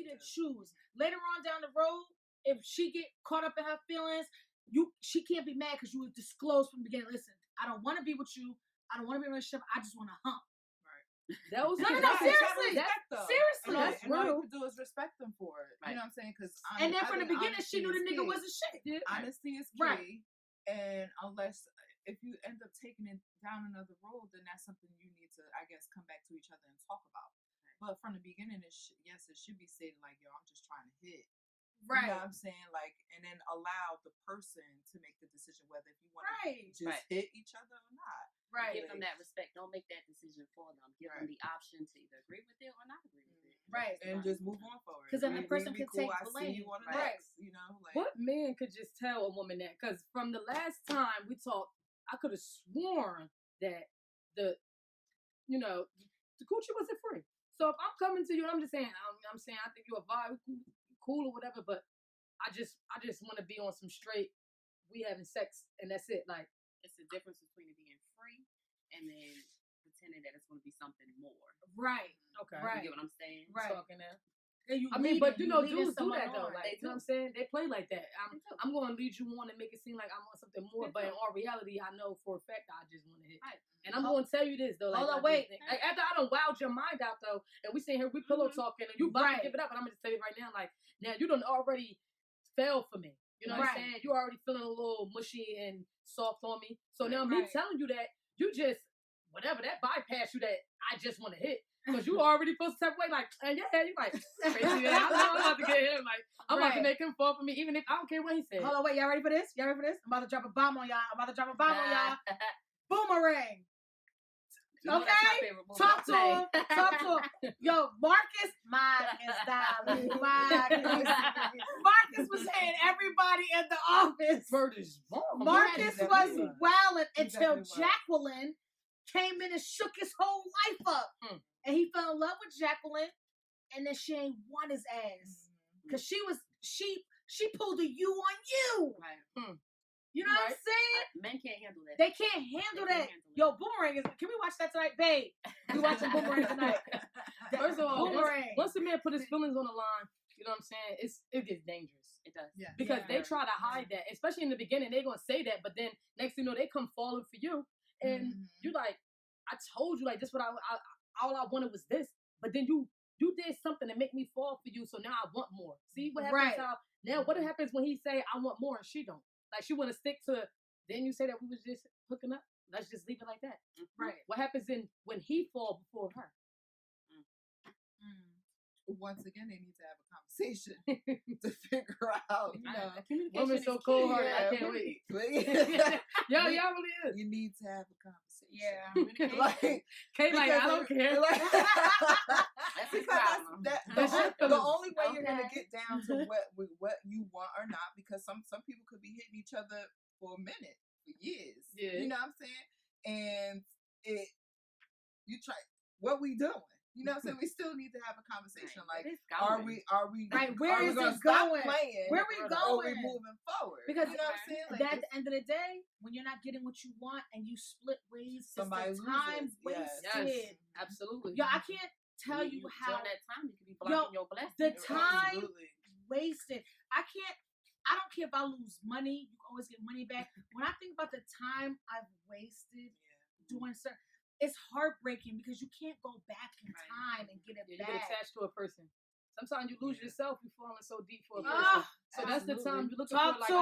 you to choose. Later on down the road, if she get caught up in her feelings, she can't be mad because you would disclose from the beginning. Listen, I don't want to be with you. I don't want to be in a relationship. I just want to hump. That was no, seriously. Seriously. That's real. All you can do is respect them for it. You know what I'm saying? And then from the beginning, she knew the nigga wasn't shit. Honesty is key. And unless, if you end up taking it down another road, then that's something you need to, I guess, come back to each other and talk about. But from the beginning, it should be stated like, yo, I'm just trying to hit. Right. You know what I'm saying? Like, and then allow the person to make the decision whether if you want to just hit each other or not. Right. Give them that respect. Don't make that decision for them. Give them the option to either agree with it or not agree with it. Right. And just move on forward. Because then the person can take blame. I see you on the next, you know? Like, what man could just tell a woman that? Because from the last time we talked, I could have sworn that the coochie wasn't free. So if I'm coming to you and I'm just saying, I'm saying I think you're a vibe, cool or whatever, but I just want to be on some straight, we having sex and that's it. Like, it's the difference between it being free and then pretending that it's going to be something more. Right. Okay. You get what I'm saying? Right. Talking now. But dudes do that though. Like, you know what I'm saying? They play like that. I'm going to lead you on and make it seem like I want something more, but in all reality, I know for a fact I just want to hit. Right. And I'm going to tell you this though. Like, hold on, wait. Like, after I done wowed your mind out though, and we sitting here, we pillow talking, and you about to give it up, and I'm going to tell you right now, like, now you done already fell for me. You know what I'm saying? You already feeling a little mushy and soft on me. So now me telling you that, you just, whatever, that bypass you that I just want to hit. Because you already feel some type of way, like, and you like, crazy, man. I know I'm about to get him. Like, I'm about to make him fall for me, even if I don't care what he said. Hold on, wait, y'all ready for this? I'm about to drop a bomb on y'all. Boomerang. Okay? Talk to him. Yo, Marcus is dialing. Marcus was hitting everybody in the office. Marcus was wailing until Jacqueline came in and shook his whole life up. And he fell in love with Jacqueline, and then she ain't won his ass. Because she pulled a U on you. Right. You know what I'm saying? Men can't handle that. They can't handle that. Yo, Boomerang can we watch that tonight, babe? We watching Boomerang tonight. First of all, once a man put his feelings on the line, you know what I'm saying? It gets dangerous. It does. Yeah. Because they try to hide that, especially in the beginning. They're gonna say that, but then next thing you know, they come falling for you, and you like, I told you, like, this what all I wanted was this, but then you did something to make me fall for you, so now I want more. See what happens? Now what happens when he say I want more and she don't? Like, she want to stick to. Then you say that we was just hooking up. Let's just leave it like that. Right. What happens when he fall before her? Once again, they need to have a conversation to figure out. You know, women's so cold hearted. I can't wait. Y'all really is. You need to have a conversation. Yeah. Like, Kate, like, I don't care. Like, because the only way you're gonna get down to what you want or not, because some people could be hitting each other for a minute, for years. Yeah. You know what I'm saying? And you try. What we doing? You know what I'm saying? We still need to have a conversation. Like, are we right? Where is it going? Where we going? Or are we moving forward? Because you know what I'm saying? Like, at the end of the day, when you're not getting what you want and you split ways, somebody it's the time wasted. Yes, absolutely. Yo, I can't tell you how during that time you could be blocking your blessings. The time wasted. I don't care if I lose money. You can always get money back. When I think about the time I've wasted doing certain. It's heartbreaking because you can't go back in time and get it back. You get attached to a person. Sometimes you lose yourself. You're falling so deep for a person. So that's the time you're looking for. Like,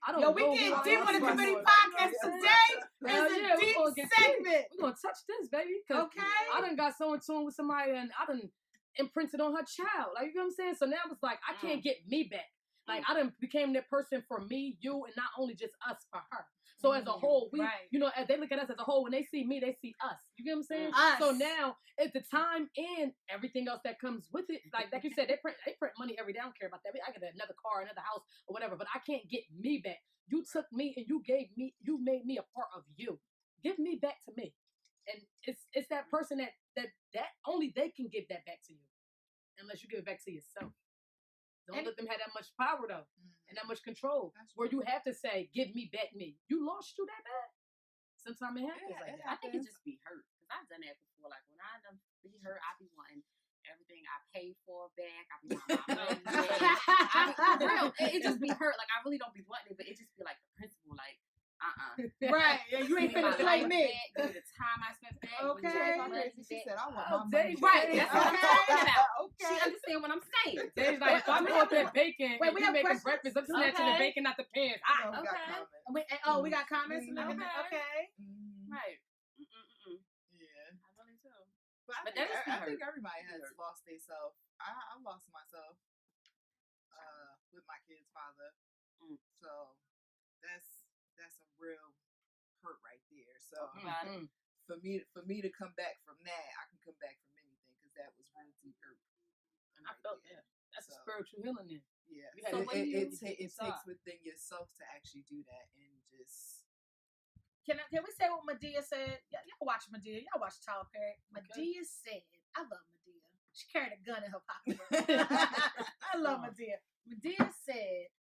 I don't. Yo, we get deep on the committee podcast today. It's a deep segment. We're gonna touch this, baby. Okay. I done got so in tune with somebody, and I done imprinted on her child. Like, you know what I'm saying? So now it's like I can't get me back. Like, I done became that person for me, you, and not only just us for her. So as a whole, we, you know, as they look at us as a whole, when they see me, they see us. You get what I'm saying? Us. So now, at the time and everything else that comes with it, like you said, they print money every day. I don't care about that. I get another car, another house, or whatever, but I can't get me back. You took me and you made me a part of you. Give me back to me. And it's that person that only they can give that back to you, unless you give it back to yourself. Don't let them have that much power though, and that much control. Where you have to say, "Give me back me." You lost you that bad. Sometimes it happens like that. I think it just be hurt because I've done that before. Like when I done be hurt, I be wanting everything I paid for back. I be wanting my money back. It just be hurt. Like, I really don't be wanting it, but it just be like the principle, like, right. Yeah, you ain't finna play me. Give me the time I spent back. Okay. She said, I want my money. Right. That's what I'm talking about. Okay. She understand what I'm saying. Jay's like, if I'm out there baking, wait, we you making questions? breakfast, I'm snatching the bacon out the pan. We got comments. Okay. Right. Yeah. I really do. But I think everybody has lost themselves. I lost myself with my kid's father. So that's a real hurt right there. So for me to come back from that, I can come back from anything because that was real deep hurt. I felt that. That's a spiritual healing then. Yeah. So it takes within yourself to actually do that and just. Can we say what Medea said? Y'all watch Medea. Y'all watch Tyler Perry. Medea said, I love Medea. She carried a gun in her pocket. I love Medea. Medea said,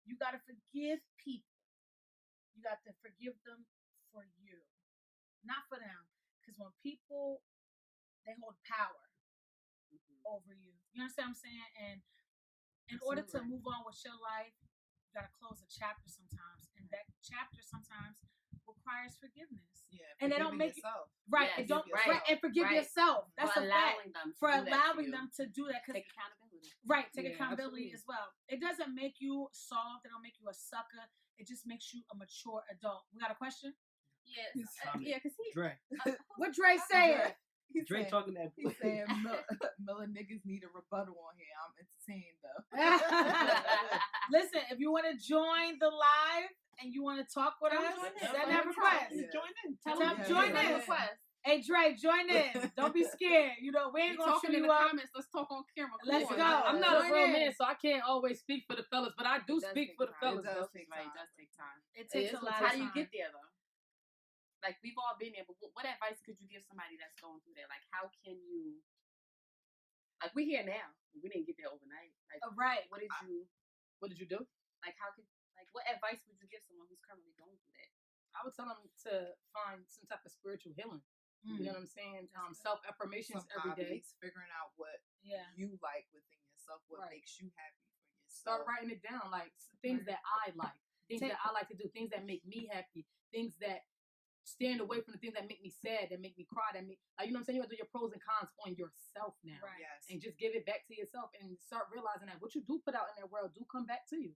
you got to forgive people. You got to forgive them for you, not for them. Because when people, they hold power over you. You understand what I'm saying? And in order to move on with your life, you got to close a chapter sometimes. And that chapter sometimes requires forgiveness. Yeah, and they don't make yourself. Right. Yes, it don't right. And forgive yourself. That's for allowing them to do that. Take accountability. Right. Take accountability as well. It doesn't make you soft. It don't make you a sucker. It just makes you a mature adult. We got a question? Yes. Because Dre. What Dre saying? Dre talking that. He's saying Miller niggas need a rebuttal on here. I'm entertained though. Listen, if you want to join the live and you want to talk with us, send that request. Join in. Join in. Hey Dre, join in. Don't be scared. You know, we ain't gonna shoot in you the up. comments. Let's talk on camera. Let's go. I'm not a real man, so I can't always speak for the fellas, but I do speak for the fellas. It does take time. It takes a lot of time. How do you get there though? Like, we've all been there, but what advice could you give somebody that's going through that? Like, how can you, like, we're here now. We didn't get there overnight. Like, right. What did you do? Like, what advice would you give someone who's currently going through that? I would tell them to find some type of spiritual healing. You know what I'm saying? Self-affirmations every day. Figuring out what you like within yourself, what makes you happy for yourself. Start writing it down, like things that I like, things that I like to do, things that make me happy, things that stand away from the things that make me sad, that make me cry, that make, like, you know what I'm saying? You have to do your pros and cons on yourself now. Right. Yes. And just give it back to yourself and start realizing that what you do put out in that world do come back to you.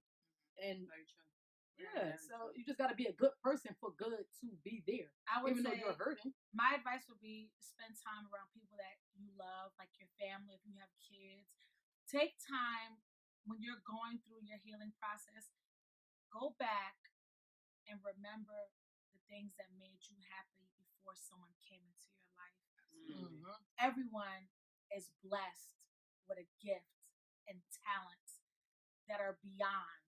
And very true. Yeah, so you just got to be a good person for good to be there. I would even say, though you're hurting. My advice would be spend time around people that you love, like your family, if you have kids. Take time when you're going through your healing process. Go back and remember the things that made you happy before someone came into your life. Mm-hmm. Everyone is blessed with a gift and talents that are beyond.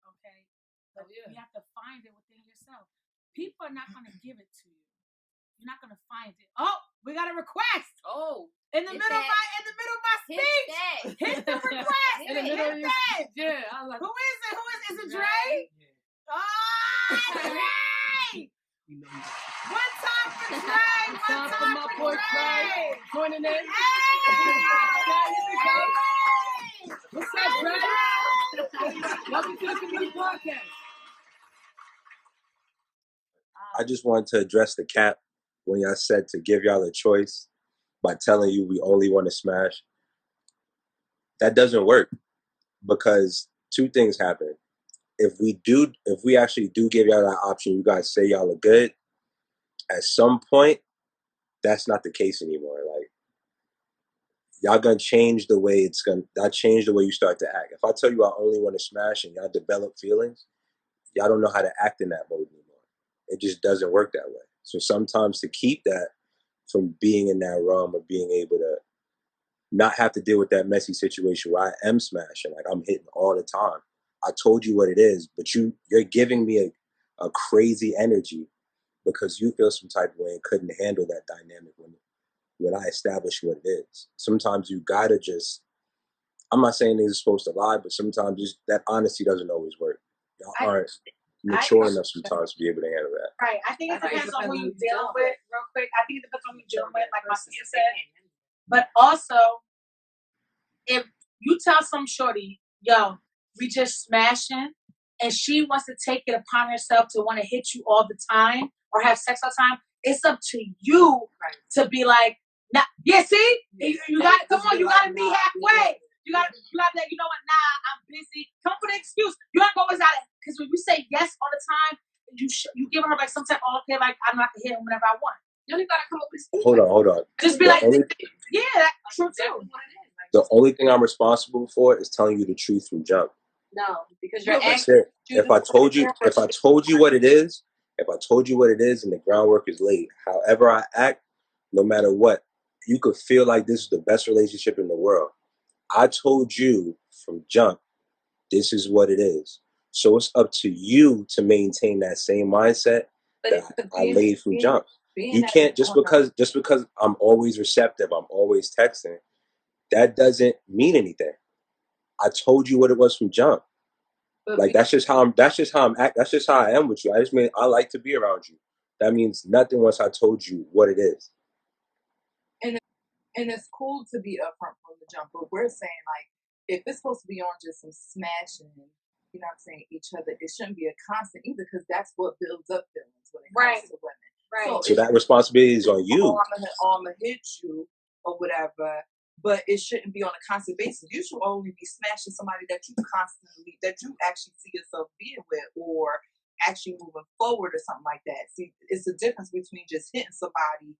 Okay? But you have to find it within yourself. People are not going to give it to you. You're not going to find it. Oh, we got a request. Oh, in the middle of my speech. Hit the request. In the middle of your speech. Yeah, I like. Who is it? Is it Dre? Yeah. Oh, Dre! You know you got it. One time for Dre. One time for boy Dre. Joining in. What's up, Dre? Welcome to the community podcast. I just wanted to address the cap when y'all said to give y'all a choice by telling you we only want to smash. That doesn't work because two things happen. If we actually do give y'all that option, you guys say y'all are good. At some point, that's not the case anymore. Like, y'all gonna change the way that change the way you start to act. If I tell you I only want to smash and y'all develop feelings, y'all don't know how to act in that mode anymore. It just doesn't work that way. So sometimes to keep that from being in that realm of being able to not have to deal with that messy situation where I am smashing, like I'm hitting all the time. I told you what it is, but you're giving me a crazy energy because you feel some type of way and couldn't handle that dynamic when I establish what it is. Sometimes you gotta just, I'm not saying they're supposed to lie, but sometimes just that honesty doesn't always work. Y'all aren't mature enough sometimes to be able to handle that. Right. I think it depends on who you're dealing with, real quick. I think it depends on who you're dealing with. Like my sister said, But also, if you tell some shorty, yo, we just smashing, and she wants to take it upon herself to want to hit you all the time or have sex all the time, it's up to you to be like, nah, yeah, see? You got to, come on, you got to be halfway. You got to be like, you know what, nah, I'm busy. Come up with an excuse. You don't always out it. Because when you say yes all the time, you give her like some type of, okay, like, I'm not going to hit him whenever I want. You only got to come up with an excuse. Hold on. Just be like, yeah, that's true too. The only thing I'm responsible for is telling you the truth from jump. No, because you're acting. If I told you what it is, and the groundwork is laid, however I act, no matter what, you could feel like this is the best relationship in the world. I told you from jump, this is what it is. So it's up to you to maintain that same mindset that I laid from jump. You can't just because I'm always receptive, I'm always texting. That doesn't mean anything. I told you what it was from jump. Like that's just how I am with you. I like to be around you. That means nothing once I told you what it is. And it's cool to be upfront from the jump, but we're saying like if it's supposed to be on just some smashing, you know what I'm saying, each other, it shouldn't be a constant either because that's what builds up feelings when it comes to women. Right. So that responsibility is on you. I'm gonna hit you or whatever, but it shouldn't be on a constant basis. You should only be smashing somebody that you actually see yourself being with or actually moving forward or something like that. See, it's the difference between just hitting somebody,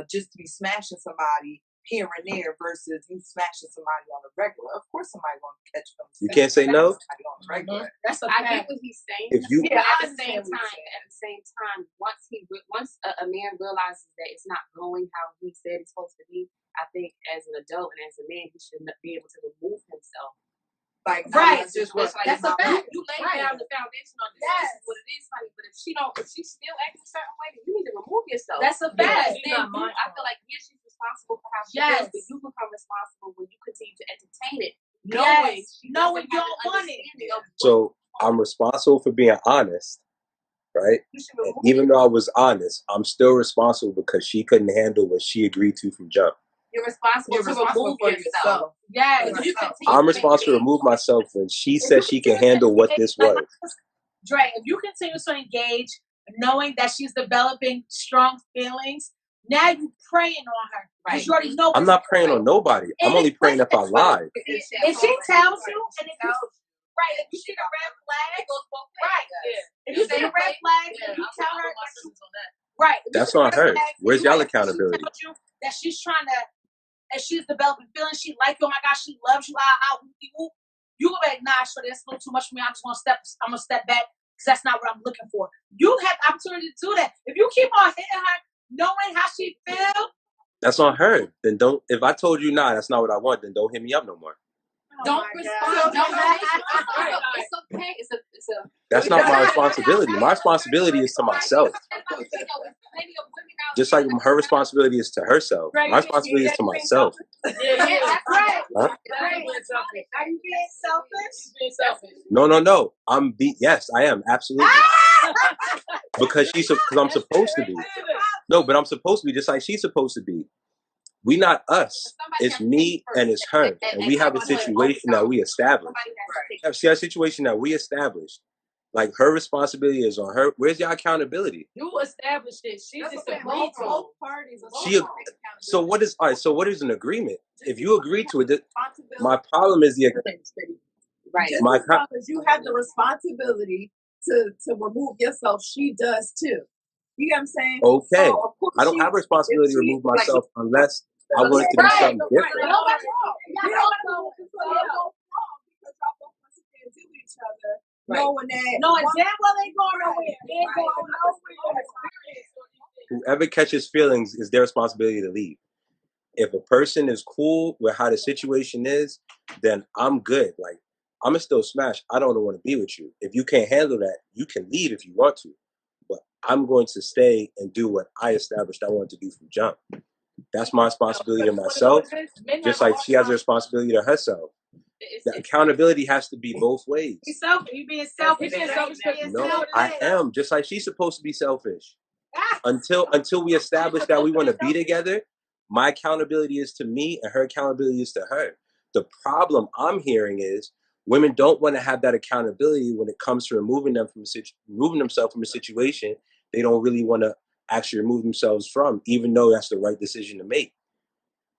just to be smashing somebody here and there versus you smashing somebody on a regular. Of course, somebody gonna catch them. You can't say no. On a regular. That's I get what he's saying. If you, but at the same time, once a man realizes that it's not going how he said it's supposed to be, I think as an adult and as a man, he should be able to remove himself. Like that's a fact. You lay down the foundation on this is what it is, honey. But if she's still acting a certain way, then you need to remove yourself. That's a fact. Then I feel like she's responsible for how she feels, but you become responsible when you continue to entertain it, knowing you don't want it. So I'm responsible for being honest, right? And even though I was honest, I'm still responsible because she couldn't handle what she agreed to from jump. You're responsible to remove yourself. Yes. I'm responsible to remove myself when she said she can handle what this was. Dre, if you continue to engage, knowing that she's developing strong feelings, now you preying on her. Right. You already know. I'm not preying on nobody. I'm only preying if I lie. If she tells you, and if you see the red flag, it goes both ways. Right. Yeah. If you see the red flag, and you tell her right. That's on her. Where's y'all accountability? That she's trying to. And she's developing feelings. She like you. Oh my gosh, she loves you. You go back. Nah, so that's a little too much for me. I'm gonna step back because that's not what I'm looking for. You have the opportunity to do that. If you keep on hitting her, knowing how she feels, that's on her. Then don't. If I told you nah, that's not what I want. Then don't hit me up no more. Don't respond. It's okay. It's a. That's not my responsibility. My responsibility is to myself. Just like her responsibility is to herself. My responsibility is to myself. Yeah, that's right. Huh? Are you being selfish? No. Yes, I am absolutely. Because I'm supposed to be. No, but I'm supposed to be just like she's supposed to be. We not us. It's me and it's her. And we have a situation that we established. See, a situation that we established. Like her responsibility is on her. Where's your accountability? You established it. She's just agreed to. Both parties. So what is an agreement? If you agree to it, my problem is the agreement. Right. You have the responsibility to remove yourself. She does too. You know what I'm saying? Okay. So, I don't have a responsibility to remove myself unless I want it to be something different. You don't wrong because y'all both want to do each other. Right. Knowing damn well they going nowhere. Whoever catches feelings is their responsibility to leave. If a person is cool with how the situation is, then I'm good. Like, I'm going to still smash. I don't want to be with you. If you can't handle that, you can leave if you want to. But I'm going to stay and do what I established I wanted to do from jump. That's my responsibility to myself, just like she has a responsibility to herself. The accountability has to be both ways. You being selfish. No, I am. Just like she's supposed to be selfish. Until we establish that we want to be together, My accountability is to me, and her accountability is to her. The problem I'm hearing is women don't want to have that accountability when it comes to removing themselves from a situation they don't really want to actually remove themselves from, even though that's the right decision to make.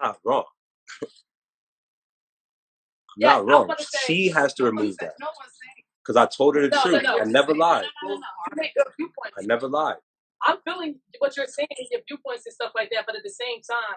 Not wrong. Not wrong. She has to remove that. Because I told her the truth. I never lied. You make good viewpoints. I never lied. I'm feeling what you're saying, your viewpoints and stuff like that, but at the same time,